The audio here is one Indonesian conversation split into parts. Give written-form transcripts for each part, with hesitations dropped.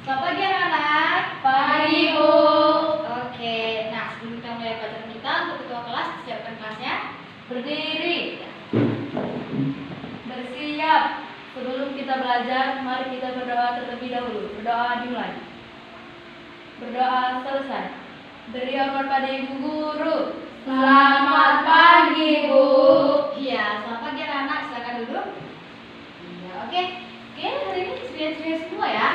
Selamat pagi anak-anak. Pagi, Bu. Oke, nah sebelum kita mulai pelajaran kita, untuk ketua kelas siapkan kelasnya. Berdiri. Bersiap. Sebelum kita belajar, mari kita berdoa terlebih dahulu. Berdoa dimulai. Berdoa selesai. Beri hormat pada Ibu Guru. Selamat pagi, Bu. Iya, selamat pagi anak-anak. Silakan duduk. Iya, oke. Oke, hari ini ceria-ceria semua ya.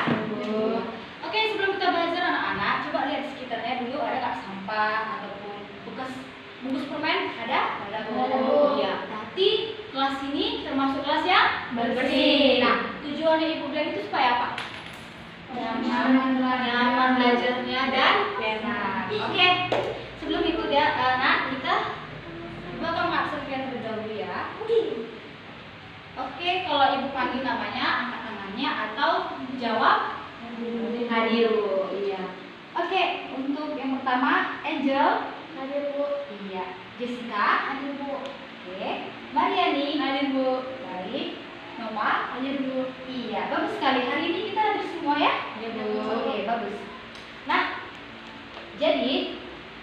Oke, sebelum kita belajar anak-anak, coba lihat di sekitarnya dulu ada nggak sampah ataupun bekas bungkus permen? Ada? Ada, Bu. Iya. Berarti kelas ini termasuk kelas yang Bersih. Nah, tujuannya Ibu bilang itu supaya apa? Nyaman belajarnya dan enak. Oke. Sebelum itu ya, anak kita bakal mengabsenkan terlebih dahulu ya. Oke, kalau Ibu panggil namanya, angkat tangannya atau jawab hadir, Bu. Iya. Oke, untuk yang pertama Angel. Hadir, Bu. Iya. Jessica. Hadir, Bu. Oke. Mariani. Hadir, Bu. Baik. Nova. Hadir, Bu. Iya, bagus sekali. Hari ini kita hadir semua ya. Iya, Bu. Oke, bagus. Nah, jadi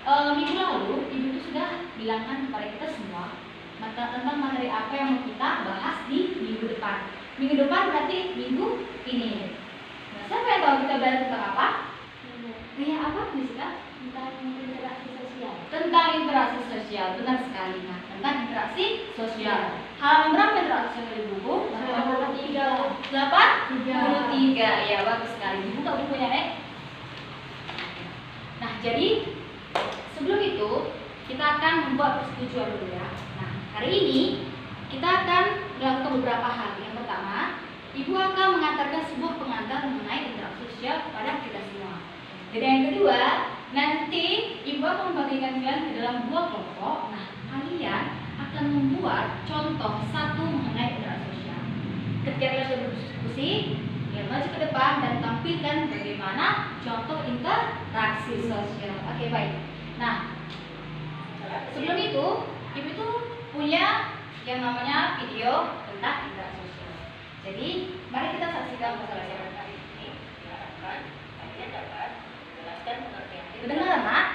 minggu lalu Ibu itu sudah bilangkan kepada kita semua tentang materi apa yang mau kita bahas di minggu depan. Minggu depan berarti minggu ini. Nah, siapa yang tahu kita belajar tentang apa? Iya, apa Jessica? Tentang interaksi sosial. Tentang interaksi sosial, benar sekali. Nah, tentang interaksi sosial. Halaman berapa interaksi sosial di buku? 83. Ya, bagus sekali. Dibuka bukunya, Nek. Nah, jadi sebelum itu kita akan membuat persetujuan dulu ya. Nah, hari ini kita akan melakukan beberapa hal. Yang pertama, Ibu akan mengantarkan sebuah pengantar mengenai interaksi sosial kepada kita semua. Dan yang kedua, nanti Ibu akan membagikan kalian ke dalam dua kelompok. Nah, kalian akan membuat contoh satu mengenai interaksi sosial. Ketika kalian sudah berdiskusi, kalian maju ke depan dan tampilkan bagaimana contoh interaksi sosial. Oke, baik. Nah, sebelum itu, Ibu itu punya yang namanya video tentang interaksi sosial. Jadi, mari kita saksikan pembelajaran kali ini. Diharapkan kalian dapat menjelaskan pengertian. Itu dengar, Mak?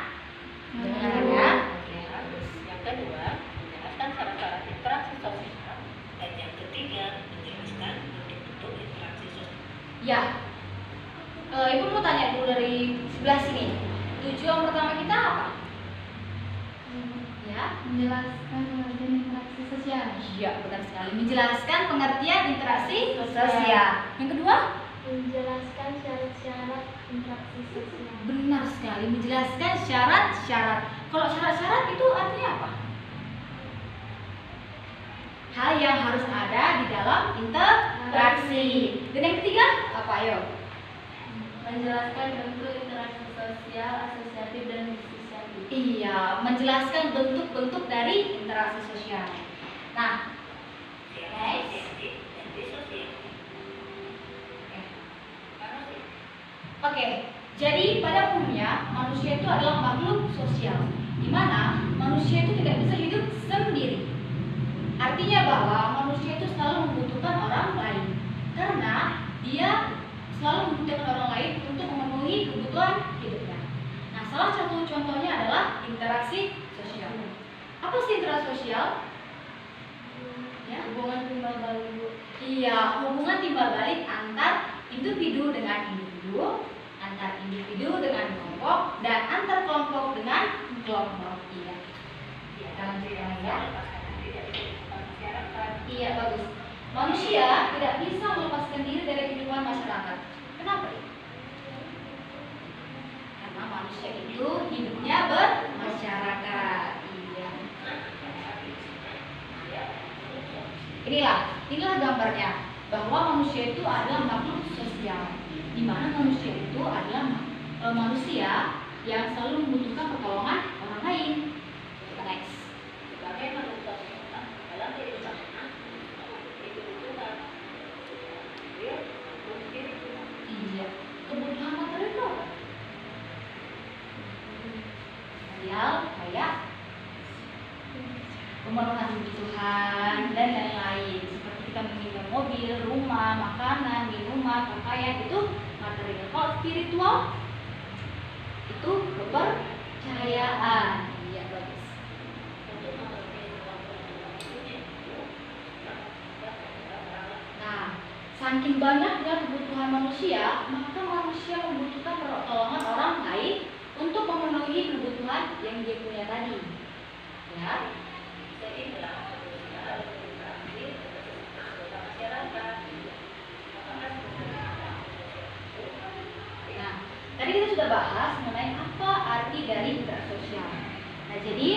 Dengar ya? Oke, bagus. Yang kedua, menjelaskan syarat-syarat interaksi sosial. Dan yang ketiga, menjelaskan bentuk-bentuk interaksi sosial. Ya, Ibu mau tanya dulu dari sebelah sini. Tujuan pertama kita apa? Ya, Menjelaskan pengertian interaksi sosial. iya benar sekali. Menjelaskan pengertian interaksi sosial. Yang kedua, Menjelaskan syarat-syarat interaksi sosial. benar sekali. Menjelaskan syarat-syarat. Kalau syarat-syarat itu artinya apa? Hal yang harus ada di dalam interaksi. Dan yang ketiga, apa ayo? Menjelaskan bentuk interaksi sosial, asosiatif dan disosiatif. Iya, menjelaskan bentuk-bentuk dari interaksi sosial. Nah, next. Oke, jadi pada umumnya manusia itu adalah makhluk sosial, di mana manusia itu tidak bisa hidup sendiri. Artinya bahwa manusia itu selalu membutuhkan orang lain, karena dia selalu membutuhkan orang lain untuk memenuhi kebutuhan hidupnya. Nah, salah satu contohnya adalah interaksi sosial. Apa sih interaksi sosial? Ya, Hubungan timbal balik, Bu. iya, hubungan timbal balik antar individu dengan individu, antar individu dengan kelompok, dan antar kelompok dengan kelompok. Iya. Iya, dalam cerita ya. Iya, bagus. Manusia tidak bisa melepaskan diri dari kehidupan masyarakat. Kenapa? Karena manusia itu hidupnya bermasyarakat. Iya. Inilah gambarnya bahwa manusia itu adalah makhluk sosial, di mana manusia itu adalah manusia yang selalu membutuhkan pertolongan orang lain. Next. Iya, kebutuhan material kayak pemenuhan kebutuhan dan lain-lain, seperti kita meminjam mobil, rumah, makanan, minuman, pakaian, itu material. Kalau spiritual itu kepercayaan. Iya, bagus. Nah, saking banyaknya kebutuhan manusia, maka manusia membutuhkan pertolongan orang lain untuk memenuhi kebutuhan yang dia punya tadi. Ya. Nah, tadi kita sudah bahas mengenai apa arti dari interaksi sosial. Nah, jadi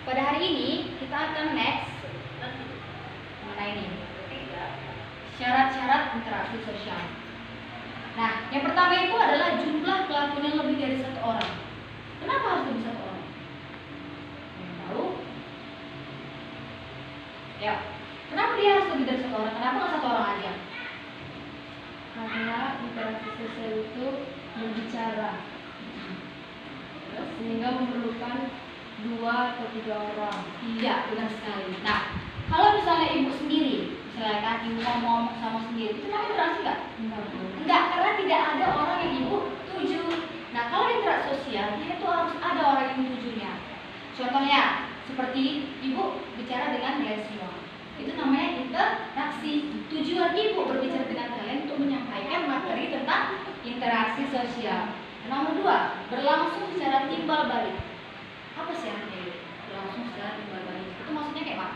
pada hari ini kita akan next mengenai ini. Syarat-syarat interaksi sosial. Nah, yang pertama itu adalah jumlah pelakunya lebih dari satu orang. Kenapa harus lebih satu orang? Yang tahu? Ya. Kenapa dia harus lebih dari satu orang? Kenapa nggak satu orang aja? Karena interaksi sosial itu berbicara, sehingga memerlukan 2 atau 3 orang. Iya, benar sekali. Nah, kalau misalnya ibu sendiri, misalnya kan ibu ngomong sama sendiri, itu namanya interaksi nggak? Enggak, karena tidak ada orang yang ibu tuju. Nah, kalau interaksi sosial, dia itu harus ada orang yang tujunya. Contohnya, seperti ibu bicara dengan kalian semua. Itu namanya interaksi. Tujuan ibu berbicara dengan kalian untuk menyampaikan materi tentang interaksi sosial. Nomor 2, berlangsung secara timbal balik. Apa sih artinya itu? Berlangsung secara timbal balik. Itu maksudnya kayak apa?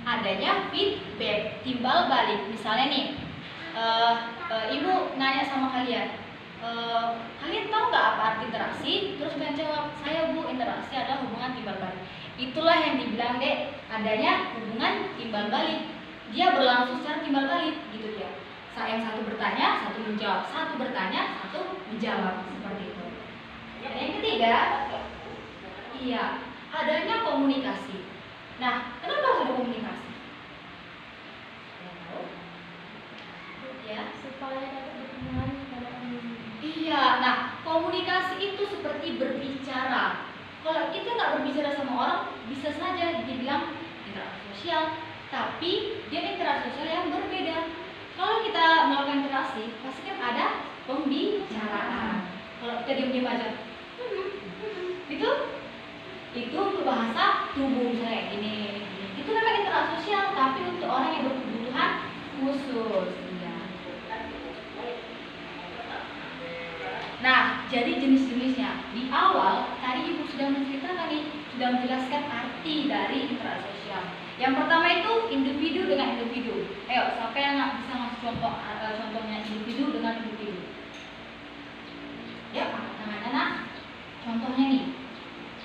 Adanya feedback, timbal balik. Misalnya nih, ibu nanya sama kalian, kalian tahu nggak apa arti interaksi? Terus kalian jawab, saya bu, interaksi adalah hubungan timbal balik. Itulah yang dibilang dek, adanya hubungan timbal balik. Dia berlangsung secara timbal balik, gitu dia. Yang satu bertanya, satu menjawab, satu bertanya, satu menjawab, seperti itu. Dan yang ketiga, iya, adanya komunikasi. Nah, kenapa harus ada komunikasi? Ya, Supaya dapat dukungan pada orang. iya, nah komunikasi itu seperti berbicara. Kalau kita nggak berbicara sama orang, bisa saja dibilang interaksi sosial, tapi dia interaksi sosial yang berbeda. Kalau kita melakukan interaksi, pasti kan ada pembicaraan. Kalau kita diam-diam aja, itu untuk bahasa tubuh misalnya ini. Itu namanya interaksi sosial, tapi untuk orang yang berkebutuhan khusus. Nah, jadi jenis-jenisnya. Di awal, tadi ibu sudah menceritakan nih, sudah menjelaskan arti dari interaksi sosial. Yang pertama itu individu dengan individu. Ayo, siapa yang bisa ngasih contoh contohnya individu dengan individu? Ya, angkat tangan anak. Contohnya nih,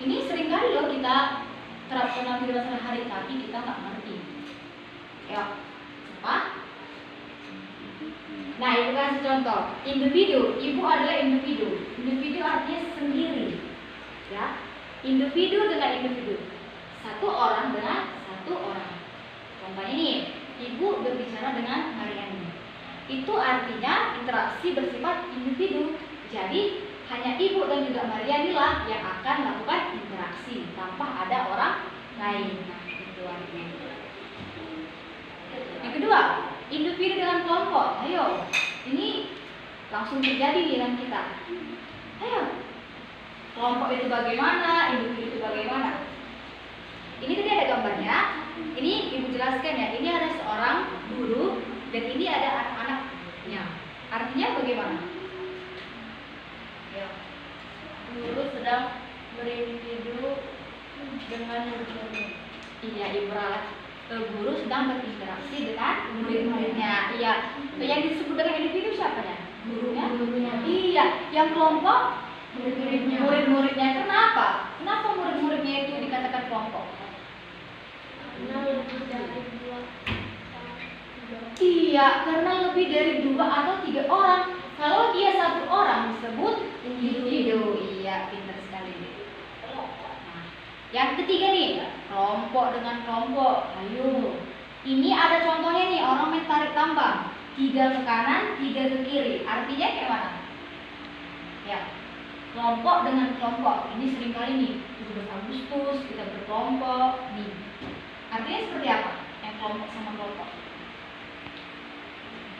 ini seringkali loh kita terapkan dalam kehidupan sehari-hari, tapi kita nggak ngerti. Ayo, siapa? Nah, ibu kasih contoh. Individu, ibu adalah individu. Individu artinya sendiri. Ya. Individu dengan individu. Satu orang dengan satu orang. Contohnya nih, ibu berbicara dengan Mariani. Itu artinya interaksi bersifat individu. Jadi, hanya ibu dan juga Mariani lah yang akan melakukan interaksi tanpa ada orang lain. Nah, itu artinya. Yang kedua, individu dengan kelompok. Ayo, ini langsung terjadi di dalam kita. Ayo, kelompok itu bagaimana, individu itu bagaimana? Ini tadi ada gambarnya. Ini ibu jelaskan ya. Ini ada seorang guru dan ini ada anak-anaknya. Artinya bagaimana? Ya. Guru sedang berindividu dengan murid-murid. Iya, ibu ralat. Guru sedang berinteraksi dengan murid-muridnya. Iya. Yang disebut dengan individu siapa ya? Gurunya. Iya. Yang kelompok Murid-muridnya. murid-muridnya. Kenapa? Kenapa murid-muridnya itu dikatakan kelompok? Karena lebih dari 2 Iya, karena lebih dari 2 atau 3 orang. Kalau dia 1 orang disebut individu. Iya, pintar sekali. Nah, yang ketiga nih, kelompok dengan kelompok. Ayo, ini ada contohnya nih, orang main tarik tambang. 3 ke kanan, 3 ke kiri. Artinya kayak mana? Ya, kelompok dengan kelompok. Ini seringkali nih, 17 Agustus kita berkelompok nih. Artinya seperti apa? Yang kelompok sama kelompok.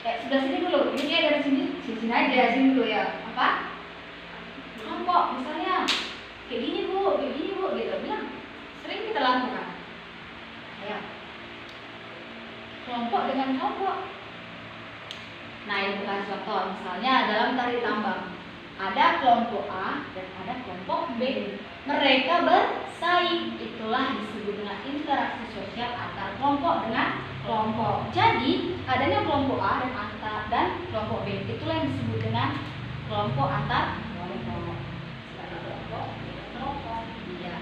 sebelah sini dulu. Ini kayak dari sini, sini aja, sini dulu ya. Apa? Kelompok, misalnya kayak gini bu, gitu. Bilang sering kita lakukan. Ayo. Kelompok dengan kelompok. Nah, ini bukan contoh. Misalnya dalam tarik tambang ada kelompok A dan ada kelompok B. Mereka bersaing. Itulah disebut dengan interaksi sosial antar kelompok dengan kelompok. Jadi adanya kelompok A dan kelompok B, itulah yang disebut dengan kelompok antar kelompok. Iya.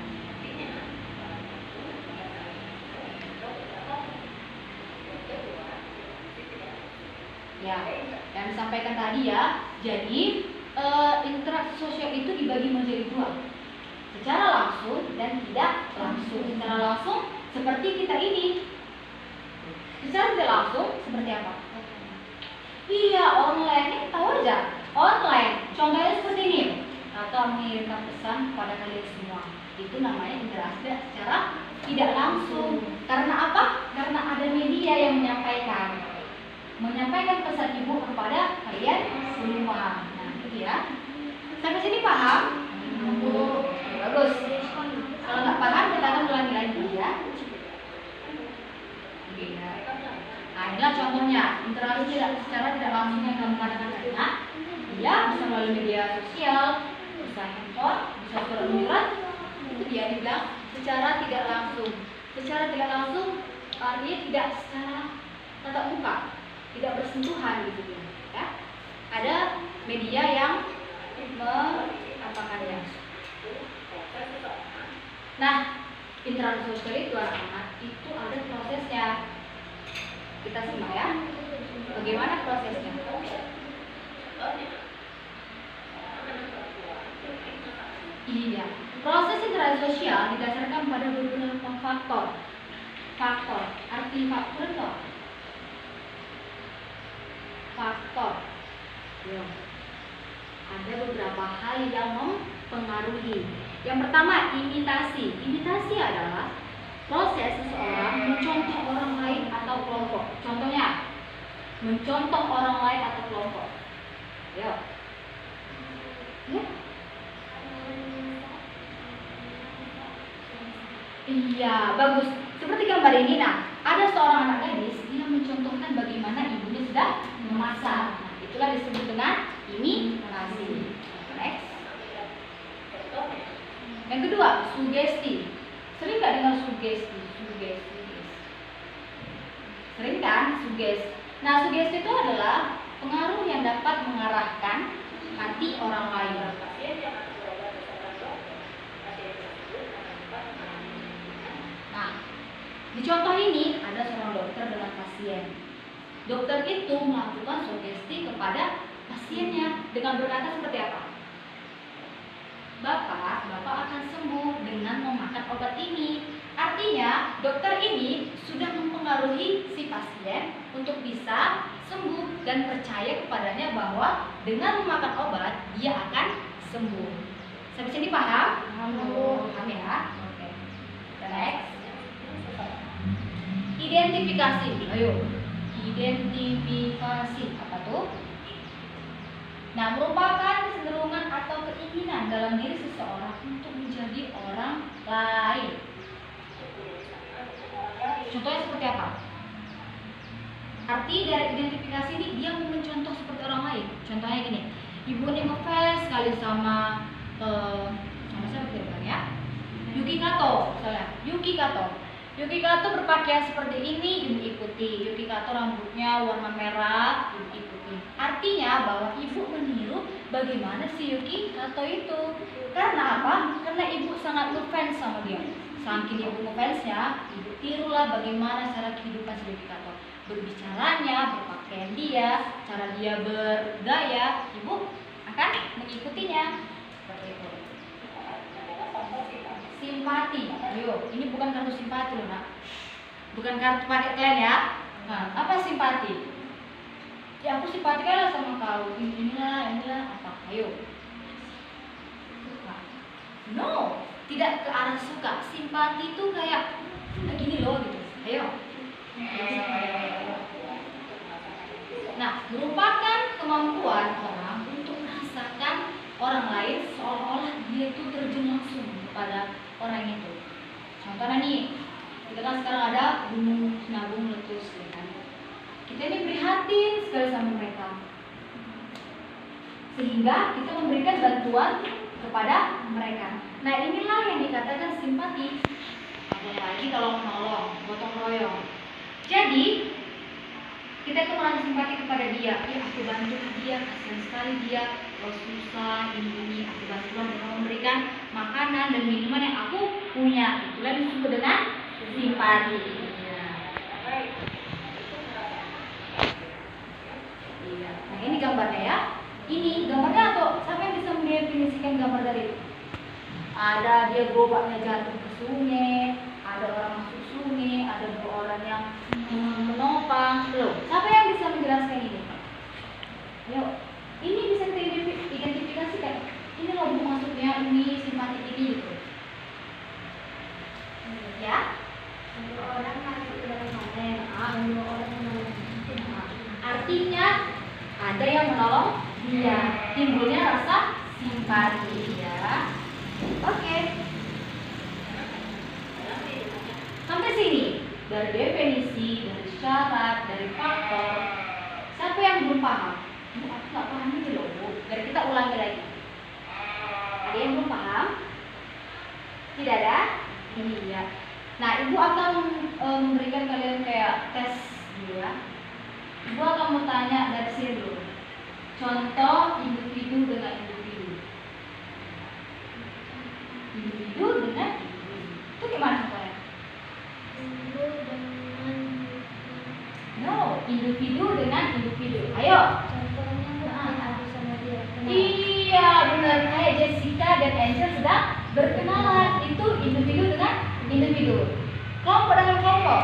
Ya, yang disampaikan tadi ya. Jadi interaksi sosial itu dibagi menjadi dua, secara langsung dan tidak langsung. Secara langsung seperti kita ini. Secara tidak langsung seperti apa? Iya, online. Ini tahu aja. Online. Contohnya seperti ini. Atau mengirimkan pesan kepada kalian semua. Itu namanya interaksi secara tidak langsung. Karena apa? Karena ada media yang menyampaikan pesan ibu kepada kalian semua. Nah, itu ya. Sampai sini paham? Bagus. Kalau nggak paham kita akan ulangi lagi ya. Nah, inilah contohnya interaksi secara tidak langsung yang kamu katakan tadi. Nah, dia bisa melalui media sosial, bisa handphone, bisa surat menyurat. Itu dia dibilang secara tidak langsung. Secara tidak langsung artinya tidak secara tatap muka, tidak bersentuhan gitu ya. Ada media yang mengapakannya. Nah, interaksi sosial itu anak-anak itu ada prosesnya. Kita simak ya. Bagaimana prosesnya? Iya. Proses interaksi sosial didasarkan pada beberapa faktor. Arti faktor itu apa? Faktor. Ya. Ada beberapa hal yang mempengaruhi. Yang pertama, imitasi. Imitasi adalah proses seseorang mencontoh orang lain atau kelompok. Contohnya, mencontoh orang lain atau kelompok. Ya. Ya. Iya, bagus. Seperti gambar ini, nah, ada seorang anak gadis yang mencontohkan bagaimana ibunya sedang memasak. Nah, itulah disebut dengan imitasi. Next. Yang kedua, sugesti. Sering nggak dengar sugesti? Sering kan? Sugesti. Nah, sugesti itu adalah pengaruh yang dapat mengarahkan hati orang lain. Nah, di contoh ini ada seorang dokter dengan pasien. Dokter itu melakukan sugesti kepada pasiennya dengan berkata seperti apa? Bapak akan sembuh dengan memakan obat ini. Artinya, dokter ini sudah mempengaruhi si pasien untuk bisa sembuh dan percaya kepadanya bahwa dengan memakan obat dia akan sembuh. Sampai sini paham? Paham ya? Oke. Next. Identifikasi. Ayo. Identifikasi apa tuh? Nah, merupakan kecenderungan atau keinginan dalam diri seseorang untuk menjadi orang lain. Contohnya seperti apa? Arti dari identifikasi ini dia mau mencontoh seperti orang lain. Contohnya gini, ibu ini ngefans sekali sama siapa kita ya? Yuki Kato, misalnya. Yuki Kato berpakaian seperti ini, ibu ikuti. Yuki Kato rambutnya warna merah, ibu ikuti. Artinya bahwa ibu meniru bagaimana si Yuki Kato itu. Karena apa? Karena ibu sangat ngefans sama dia. Saking ibu ngefansnya, ibu tirulah bagaimana cara kehidupan si Yuki Kato. Berbicaranya, berpakaian dia, cara dia bergaya, ibu akan mengikutinya. Seperti itu. Simpati. Ayo, ini bukan kartu simpati loh, Nak. Bukan kartu pakai kalian ya. Nah, apa simpati? Ya aku simpati kan sama kau. Inilah apa? Ayo. Suka. No, tidak ke arah suka. Simpati itu kayak gini loh gitu. Ayo. Nah, merupakan kemampuan orang untuk merasakan orang lain seolah-olah dia itu terjun langsung kepada orang itu. Contohnya nih, kita kan sekarang ada gunung Sinabung meletus, ya kan? Kita ini prihatin sekali sama mereka, sehingga kita memberikan bantuan kepada mereka. Nah, inilah yang dikatakan simpati. Apalagi kalau menolong, gotong royong. Jadi kita itu merasa simpati kepada dia. Ya, aku bantu dia, kasihan sekali dia, kalau susah ini aku bantu dengan memberikan makanan dan minuman yang aku punya. Itulah disebut dengan simpati. Iya. Nah, ini gambarnya ya. Ini gambarnya, atau siapa yang bisa mendefinisikan gambar dari itu? Ada dia gerobaknya jatuh ke sungai, ada orang masuk sungai, ada dua orang yang menopang. Loh, siapa yang bisa menjelaskan ini? Yuk, ini bisa kita identifikasikan. Ini loh bu maksudnya, ini simpati ini gitu. Ya, dua orang masuk ke dalam mana? Dua orang menolong. Artinya ada yang menolong dia, timbulnya rasa simpati ya. Oke. Sampai sini dari definisi, dari syarat, dari faktor. Siapa yang belum paham? Aku nggak paham ini loh bu. Biar kita ulangi lagi. Ada yang belum paham? Tidak ada? Iya. Nah, ibu akan memberikan kalian kayak tes dulu ya. Ibu akan mau tanya dari sini dulu. Contoh individu dengan individu. Individu dengan individu. Itu gimana contohnya? No, individu dengan individu. Ayo. Contohnya aku sama dia. Iya, benar. Kayak Jessica dan Angel sedang berkenalan. Itu individu dengan individu. Kelompok dengan kelompok.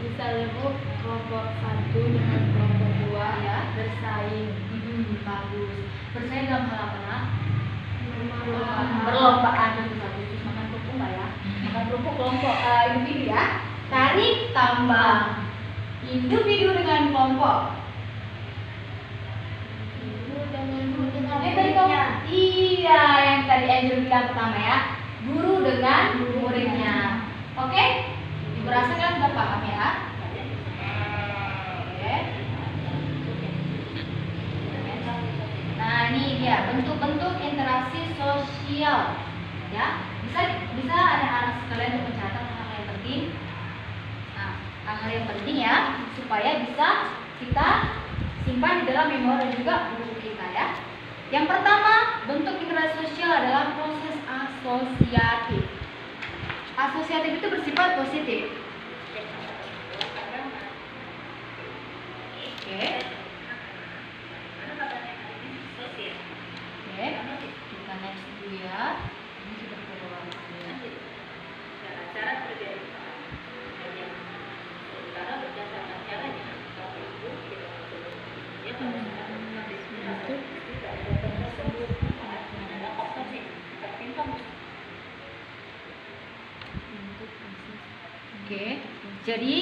Misalnya bu, kelompok 1 dengan kelompok 2 Ya. bersaing. Bagus. Bersaing dalam hal apa nak? Berlombaan. Perlombaan itu bagus. Makan kerupuk nggak ya? Makan kerupuk kelompok individu ya. Tarik tambang. Individu dengan kelompok. Ibu dengan muridnya. Yang tadi kamu, iya, yang tadi Angel bilang pertama ya. Guru dengan muridnya. Oke? Ibu rasa kalian sudah paham ya? Oke. Nah, ini dia bentuk-bentuk interaksi sosial. Ya, bisa anak-anak sekalian untuk mencatat hal-hal yang penting. Nah, hal-hal yang penting ya, supaya bisa kita simpan di dalam memori dan juga buku kita ya. Yang pertama, bentuk interaksi sosial adalah proses asosiatif. Asosiatif itu bersifat positif. Oke. Oke, kita next dulu ya. Ini sudah keluar. Cara terjadi karena berdasarkan caranya kalau ibu tidak sebelumnya pada saat tidak ada tersebut ada apa sih tertimbang. Oke, jadi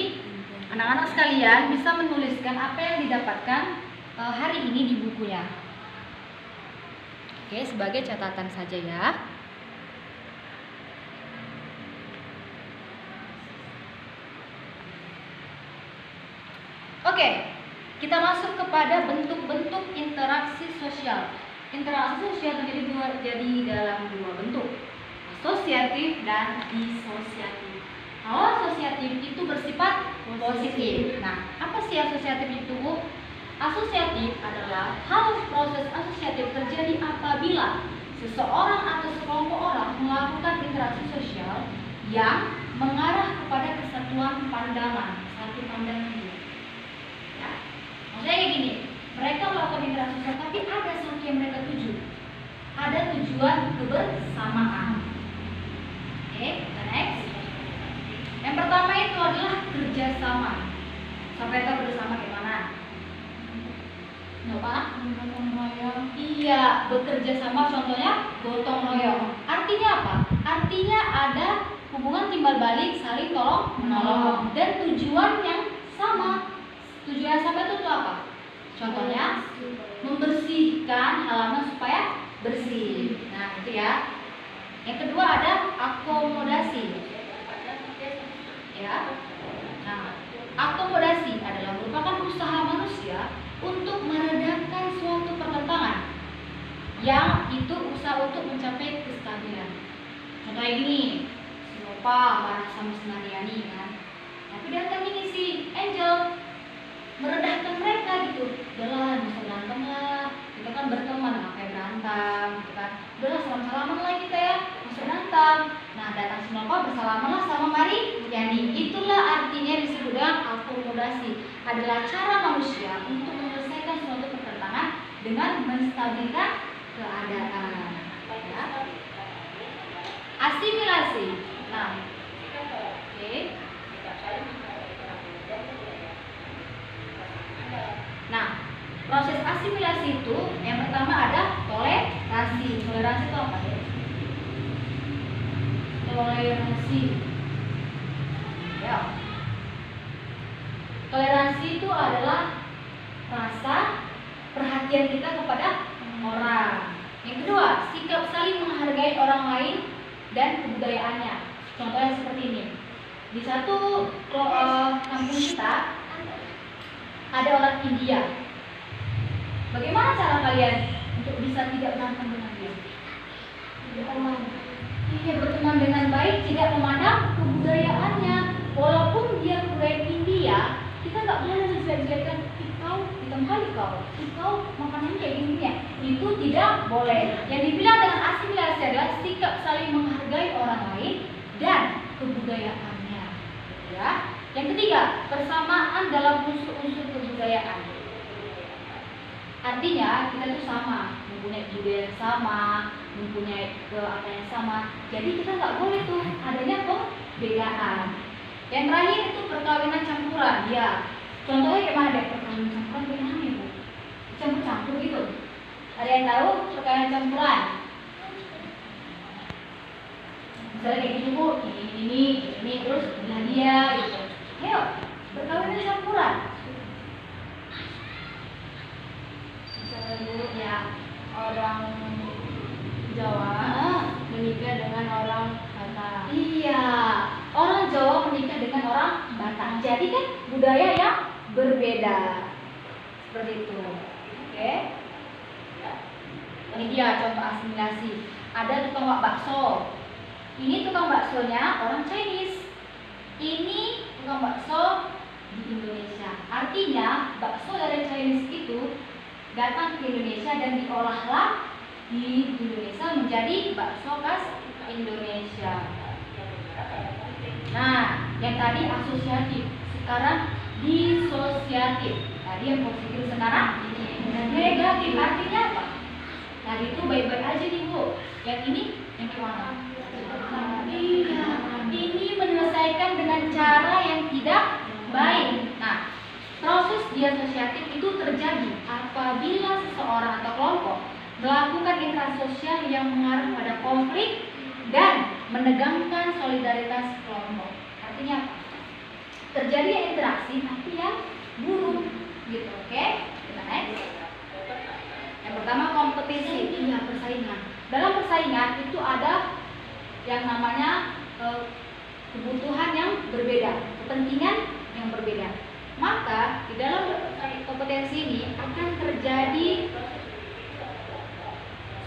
anak-anak sekalian bisa menuliskan apa yang didapatkan hari ini di bukunya. Oke, sebagai catatan saja ya. Oke, kita masuk kepada bentuk-bentuk interaksi sosial. Interaksi sosial jadi dalam dua bentuk, asosiatif dan disosiatif. Kalau asosiatif itu bersifat positif. Nah, apa sih asosiatif itu? Asosiatif adalah hal proses asosiatif terjadi apabila seseorang atau sekelompok orang melakukan interaksi sosial yang mengarah kepada kesatuan pandangan, satu pandangan dia. Ya. Maksudnya kayak gini, mereka melakukan interaksi sosial tapi ada satu yang mereka tuju. Ada tujuan kebersamaan. Oke, next. Yang pertama itu adalah kerjasama. Sampai tahu bersama gimana? Apa? Gotong royong. Iya, bekerja sama, contohnya gotong royong. Artinya apa? Artinya ada hubungan timbal balik, saling tolong menolong, dan tujuan yang sama. Tujuan yang sama itu apa? Contohnya, membersihkan halaman supaya bersih. Nah, itu ya. Yang kedua ada akomodasi. Ya. Nah, akomodasi adalah merupakan usaha manusia untuk meredakan suatu pertentangan yang itu usaha untuk mencapai kestabilan. Contohnya gini, si Nova marah sama si Mariani kan, tapi datang ini si Angel meredahkan mereka gitu. Udahlah, nggak usah berantem lah, kita kan berteman, ngapain berantem gitu kan. Udahlah, salam-salaman lah kita ya, nggak usah berantem. Nah, datang si Nova bersalaman lah sama Mariani. Itulah artinya disebut dengan akomodasi. Adalah cara manusia untuk menyelesaikan suatu pertentangan dengan menstabilkan keadaan. Ya. Asimilasi. Nah, oke. Nah, proses asimilasi itu yang pertama ada toleransi. Toleransi itu apa ya? Toleransi. Ya. Toleransi itu adalah rasa perhatian kita kepada orang. Yang kedua, sikap saling menghargai orang lain dan kebudayaannya. Contohnya seperti ini. Di satu kampung kita ada orang India. Bagaimana cara kalian untuk bisa tidak berantem dengan dia? Iya, berteman dengan baik, tidak memandang kebudayaannya. Walaupun dia kebudayaan India, kita nggak boleh menjelek-jelekan kau hitam kali kau makanannya kayak gini ya. Itu tidak boleh. Yang dibilang dengan asimilasi adalah sikap saling menghargai orang lain dan kebudayaannya. Ya. Yang ketiga, persamaan dalam unsur-unsur kebudayaan. Artinya kita itu sama, mempunyai budaya yang sama, mempunyai apa yang sama. Jadi kita nggak boleh tuh adanya perbedaan. Yang terakhir itu perkawinan campuran. Ya, contohnya gimana deh perkawinan campuran? Bagaimana ya Bu? Campur-campur gitu. Ada yang tahu perkawinan campuran? Misalnya kayak gini Bu, ini terus belah dia gitu. Ayo, perkawinan campuran. Misalnya dulu ya orang Jawa menikah dengan orang Batak. Iya, orang Jawa menikah dengan orang Batak. Jadi kan budaya yang berbeda. Seperti itu. Oke. Ini dia contoh asimilasi. Ada tukang bakso. Ini tukang baksonya orang Chinese. Ini tukang bakso di Indonesia. Artinya bakso dari Chinese itu datang ke Indonesia dan diolahlah di Indonesia menjadi bakso khas Indonesia. Nah, yang tadi asosiatif, sekarang disosiatif. Tadi yang positif, sekarang negatif. Artinya apa? Tadi itu baik-baik aja nih Bu. Yang ini yang kemana? Iya, ini menyelesaikan dengan cara yang tidak baik. Nah, proses disosiatif itu terjadi apabila seseorang atau kelompok melakukan interaksi sosial yang mengarah pada konflik dan menegangkan solidaritas kelompok. Artinya apa? Terjadi interaksi tapi yang buruk gitu, oke? Kita next. Yang pertama kompetisi, ya persaingan. Dalam persaingan itu ada yang namanya kebutuhan yang berbeda, kepentingan yang berbeda. Maka di dalam kompetensi ini akan terjadi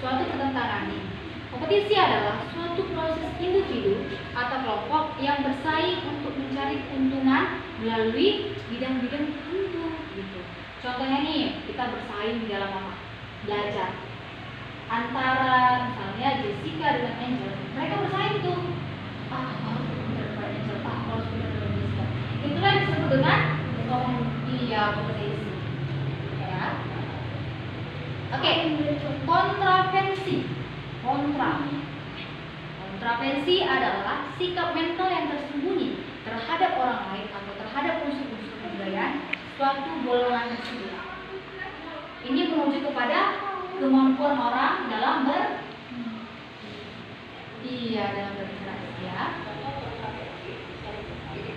suatu pertentangan nih. Kompetisi adalah suatu proses individu atau kelompok yang bersaing untuk mencari keuntungan melalui bidang-bidang tertentu gitu. Contohnya nih, kita bersaing di dalam apa? Belajar. Antara misalnya Jessica dengan Angel, mereka bersaing tuh. Harus benar dengan Angel, harus benar dengan Jessica. Itulah yang disebut dengan kompetisi. Ya. Oke, kontravensi. Kontravensi adalah sikap mental yang tersembunyi terhadap orang lain atau terhadap unsur-unsur kebudayaan suatu golongan tersebut. Ini menuju kepada kemampuan orang dalam berinteraksi ya.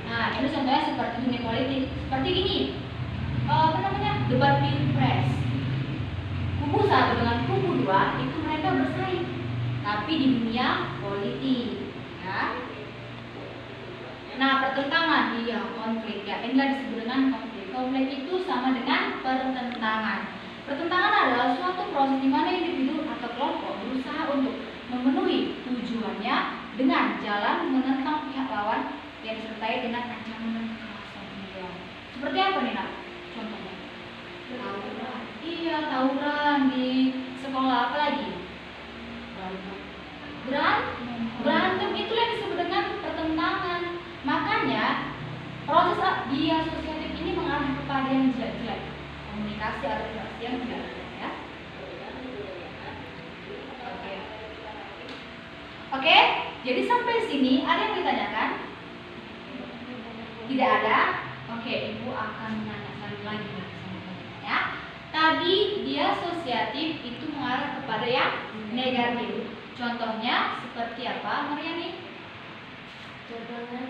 Nah, ini contohnya seperti dunia politik. Seperti gini. debat pilpres. Kubu 1 dengan kubu 2 itu mereka bersaing, tapi di dunia politik, ya. Nah, pertentangan, iya, konflik, ya. Inilah disebut dengan konflik. Konflik itu sama dengan pertentangan. Pertentangan adalah suatu proses di mana individu atau kelompok berusaha untuk memenuhi tujuannya dengan jalan menentang pihak lawan yang disertai dengan ancaman dan kekerasan. Seperti apa nih, Nak? Contohnya? Tawuran. Iya, tawuran di sekolah, apa lagi? Berantem itu yang disebut dengan pertentangan. Makanya proses di asosiatif ini mengarah kepada yang jelek-jelek, komunikasi atau interaksi yang jelek, ya. Oke, jadi sampai sini ada yang ditanyakan? Tidak ada? Oke, Ibu akan menanyakan lagi ya. Tadi dia asosiatif itu mengarah kepada yang negatif. Contohnya seperti apa, Mariani? Contohnya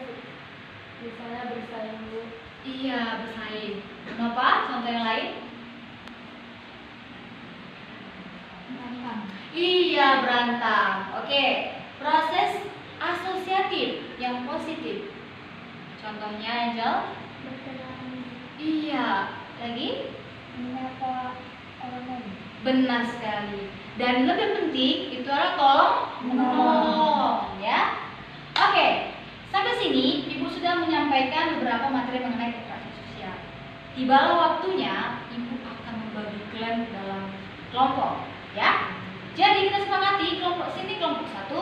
misalnya bersaing, Bu. Iya, bersaing. Kenapa? Contoh yang lain? Berantem. Iya, berantem. Oke, proses asosiatif yang positif. Contohnya, Angel? Berkenalan. Iya. Lagi? Menyapa orang lain. Benar sekali. Dan lebih penting itu adalah tolong menolong, ya. Oke, sampai sini Ibu sudah menyampaikan beberapa materi mengenai interaksi sosial. Tibalah waktunya Ibu akan membagi kalian dalam kelompok, ya. Jadi kita sepakati kelompok sini kelompok 1,